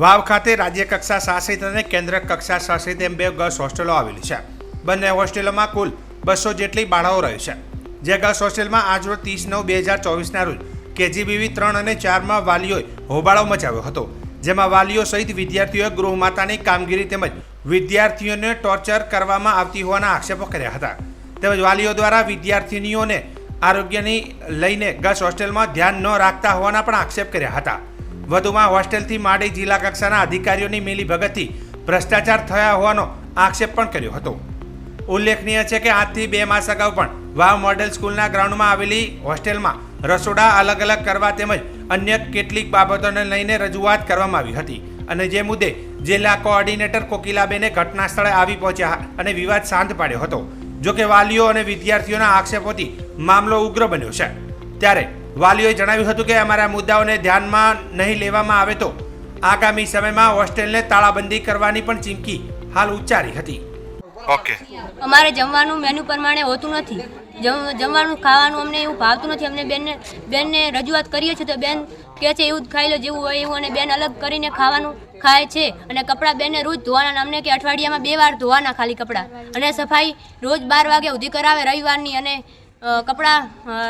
વાવ ખાતે રાજ્ય કક્ષા શાસિત અને કેન્દ્ર કક્ષા શાસિત એમ બે ગર્લ્સ હોસ્ટેલો આવેલી છે. બંને હોસ્ટેલોમાં કુલ 200 જેટલી બાળાઓ રહે છે. જે ગર્લ્સ હોસ્ટેલમાં આજરોજ 30/9/2024ના રોજ KGBV 3 અને 4માં વાલીઓએ હોબાળો મચાવ્યો હતો. જેમાં વાલીઓ સહિત વિદ્યાર્થીઓએ ગૃહમાતાની કામગીરી તેમજ વિદ્યાર્થીઓને ટોર્ચર કરવામાં આવતી હોવાના આક્ષેપો કર્યા હતા. તેમજ વાલીઓ દ્વારા વિદ્યાર્થીનીઓને આરોગ્યની લઈને ગર્લ્સ હોસ્ટેલમાં ધ્યાન ન રાખતા હોવાના પણ આક્ષેપ કર્યા હતા. વધુમાં હોસ્ટેલથી માંડી જિલ્લા કક્ષાના અધિકારીઓની મિલીભગતથી ભ્રષ્ટાચાર થયા હોવાનો આક્ષેપ પણ કર્યો હતો. ઉલ્લેખનીય છે કે આજથી 2 માસ અગાઉ પણ વાવ મોડેલ સ્કૂલના ગ્રાઉન્ડમાં આવેલી હોસ્ટેલમાં રસોડા અલગ અલગ કરવા તેમજ અન્ય કેટલીક બાબતોને લઈને રજૂઆત કરવામાં આવી હતી અને જે મુદ્દે જિલ્લા કોઓર્ડિનેટર કોકિલાબેને ઘટના સ્થળે આવી પહોંચ્યા અને વિવાદ શાંત પાડ્યો હતો. જોકે વાલીઓ અને વિદ્યાર્થીઓના આક્ષેપોથી મામલો ઉગ્ર બન્યો છે. ત્યારે વાલીઓએ જણાવ્યું હતું કે અમારા મુદ્દાઓને ધ્યાનમાં નહીં લેવામાં આવે તો આગામી સમયમાં હોસ્ટેલને તાળાબંધી કરવાની પણ ચીમકી હાલ ઉચ્ચારી હતી. ઓકે, અમારે જમવાનું મેનુ પ્રમાણે હોતું નથી. જમવાનું ખાવાનું અમને એવું ભાવતું નથી. અમને બેનને રજૂઆત કરીએ છીએ તો બેન કહે છે એવું જ ખાઈ લો જેવું હોય એવું, અને બેન અલગ કરીને ખાવાનું ખાય છે. અને કપડાં બેનને રોજ ધોવાના, અમને કે અઠવાડિયામાં 2 વાર ધોવાના ખાલી કપડાં, અને સફાઈ રોજ 12 વાગે સુધી કરાવે રવિવારની, અને કપડાં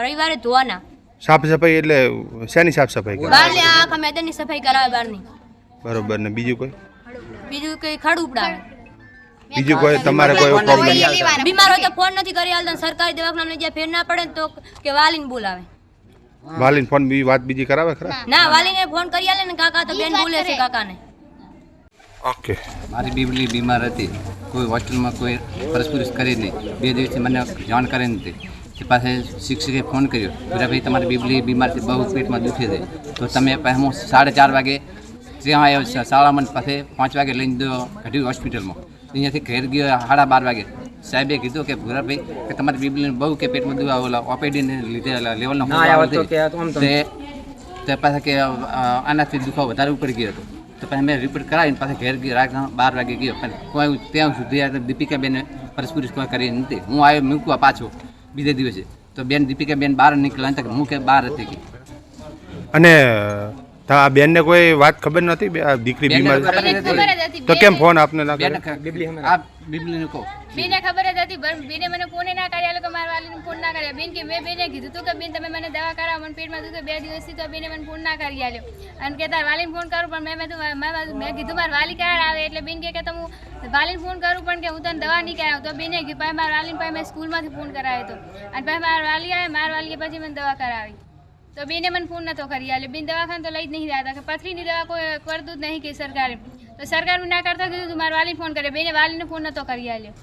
રવિવારે ધોવાના. સાફ સફાઈ એટલે શેની સાફ સફાઈ કરે? બહારની આખા મેદાનની સફાઈ કરાવે બહારની. બરોબર. ને બીજું કોઈ કંઈ ખડ ઉપડાવે. બીજું કોઈ તમારે કોઈ પ્રોબ્લેમ? બીમાર હોય તો ફોન નથી કરી આલતા. સરકારી દવાખાનામાં જ્યાં ફેર ના પડે ને તો કે વાલીને બોલાવે. વાલીને ફોન વાત બીજી કરાવે ખરા? ના, વાલીને ફોન કરી આલે ને કાકા તો બેન બોલે છે કાકાને. ઓકે. મારી બીબલી બીમાર હતી. કોઈ હોસ્ટેલમાં કોઈ પરસ્પુરિશ કરી નહીં. 2 દિવસથી મને જાણ કરી નથી. તે પાસે શિક્ષકે ફોન કર્યો, ભાઈ તમારી બીબલી બીમાર છે, બહુ પેટમાં દુખે છે, તો તમે હું 4:30 વાગે ત્યાં આવ્યો શાળામાં, પાસે 5 વાગે લઈને દો ઘટી હોસ્પિટલમાં. અહીંયાથી ઘેર ગયો 12:30 વાગે. સાહેબે કીધું કે ભૂરાભાઈ કે તમારી બીબલીને બહુ કે પેટમાં દુખા ઓલા ઓપીડીને લીધે લેવલનો તે પાસે કે આનાથી દુખાવો વધારે ઉપર ગયો હતો. તો પછી મેં રિપોર્ટ કરાવીને પાછા ઘેર ગયો, રાત 12 વાગે ગયો, પણ કોઈ ત્યાં સુધી દીપિકાબેન પરસ્પુરિશ કોઈ કરી નથી. હું આવ્યો મૂકવા પાછો બીજે દિવસે, તો બેન દીપિકાબેન બહાર નીકળ્યા હતા, હું કે બહાર હતી. અને આ બેનને કોઈ વાત ખબર નથી આ દીકરી બીમાર તો કેમ ફોન આપને ના કર્યો? આ બીબલીને કહો. બેને ખબર જ હતી, બેને મને ફોન ના કર્યા, લોકો મારા વાલીને ફોન ના કર્યા. બેન કે મેં બેને કીધું તું કે બેન તમે મને દવા કરાવો, મને પેટમાં દુખે 2 દિવસથી, તો બેને મને ફોન ના કરી આલ્યો. અને કે તાર વાલીને ફોન કરું, પણ મેં કીધું મારા વાલી ક્યારે આવે, એટલે બેન કે હું વાલીને ફોન કરું પણ કે હું તને દવા નહીં કરાવું. તો બેને કીધું પછી મારા વાલીને પછી મેં સ્કૂલમાંથી ફોન કરાવ્યો હતો, અને પછી મારા વાલી આવે, મારા વાલીએ પછી મને દવા કરાવી. તો બેને મને ફોન નતો કરી આલ્યો. બેન દવાખાને તો લઈ જ નહીં રહ્યા હતા, કે પથરીની દવા કોઈ કરતું જ નહીં કે સરકારે. તો સરકારનું ના કરતા કીધું મારા વાલીને ફોન કરે, બેને વાલીને ફોન નતો કરી આલ્યો.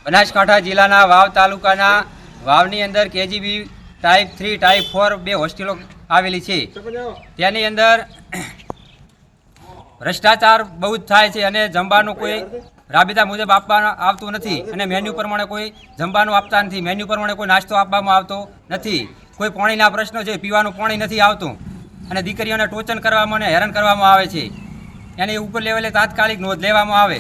બનાસકાંઠા જિલ્લાના વાવ તાલુકાના વાવની અંદર KGB ટાઈપ 3 ટાઈપ 4 2 હોસ્ટેલો આવેલી છે. તેની અંદર ભ્રષ્ટાચાર બહુ જ થાય છે, અને જમવાનું કોઈ રાબેતા મુજબ આપવાનું આવતું નથી, અને મેન્યુ પ્રમાણે કોઈ જમવાનું આપતા નથી. મેન્યુ પ્રમાણે કોઈ નાસ્તો આપવામાં આવતો નથી. કોઈ પાણીના પ્રશ્નો છે, પીવાનું પાણી નથી આવતું, અને દીકરીઓને ટોચન કરવામાં અને હેરાન કરવામાં આવે છે. એની ઉપર લેવલે તાત્કાલિક નોંધ લેવામાં આવે.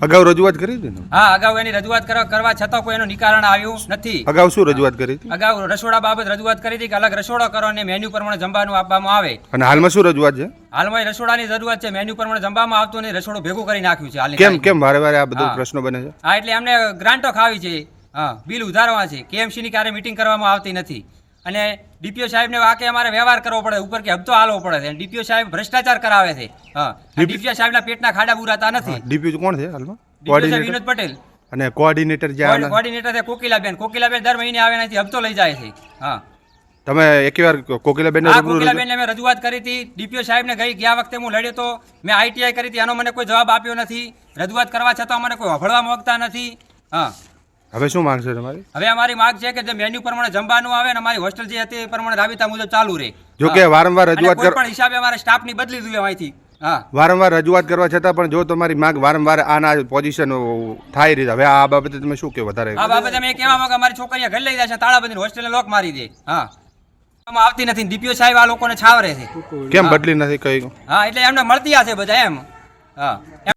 અગાઉ રજૂઆત કરી હતી ને? હા, અગાઉ એની રજૂઆત કરવા છતાં કોઈ એનું નિકારણ આવ્યું નથી. અગાઉ શું રજૂઆત કરી હતી? અગાઉ રસોડા બાબત રજૂઆત કરી હતી કે અલગ રસોડો કરો અને મેન્યુ પ્રમાણે જમવાનું આપવામાં આવે. અને હાલમાં શું રજૂઆત છે? હાલમાં રસોડાની જરૂરત છે, મેન્યુ પ્રમાણે જમવામાં આવતું નહીં, રસોડું ભેગું કરી નાખ્યું છે. કેમ વારે વારે આ બધા પ્રશ્નો બને છે? હા, એટલે અમને ગ્રાન્ટો ખાવી છે, હા, બિલ ઉધારવા છે. KMC ની ક્યારે મીટિંગ કરવામાં આવતી નથી, અને DPO સાહેબને વાકે અમારે વ્યવહાર કરવો પડે, ઉપર કે હપ્તો હાલવો પડે છે. DPO સાહેબ ભ્રષ્ટાચાર કરાવે છે. હા, DPO સાહેબના પેટના ખાડા બુરાતા નથી. DPO કોણ છે હાલમાં? વિનોદ પટેલ. અને કોઓર્ડિનેટર કોઓર્ડિનેટર છે કોકિલાબેન. કોકિલાબેન દર મહિને આવે નથી, હપ્તો લઈ જાય છે. હા, તમે એકવાર કોકિલાબેન મેં રજૂઆત કરી હતી. DPO સાહેબને ગયા વખતે હું લડ્યો તો, મેં ITI કરી હતી, આનો મને કોઈ જવાબ આપ્યો નથી. રજૂઆત કરવા છતાં મને કોઈ વફળવા માંગતા નથી. હા, હવે શું માંગ છે તમારી? હવે અમારી માંગ છે કે જે મેન્યુ પ્રમાણે જમવાનું આવે, અને અમારી હોસ્ટેલ જે હતી એ પ્રમાણે રાબેતા મુજબ ચાલુ રહે. જો કે વારંવાર રજૂઆત પણ હિસાબે અમારે સ્ટાફની બદલી દીધી અહીંથી. હા, વારંવાર રજૂઆત કરવા છતાં પણ જો તમારી માંગ વારંવાર આના પોઝિશન થાય રહી, હવે આ બાબતે તમે શું કે વધારે? આ બાબતે અમે કહેવા માંગે અમારી છોકરીઓ ઘર લઈ જાય છે, તાળા બંધીને હોસ્ટેલને લોક મારી દે. હા, આવતી નથી. DPO સાહેબ આ લોકોને છાવરે છે. કેમ બદલી નથી કઈ? હા, એટલે એમને મળતી હશે બધા એમ. હા.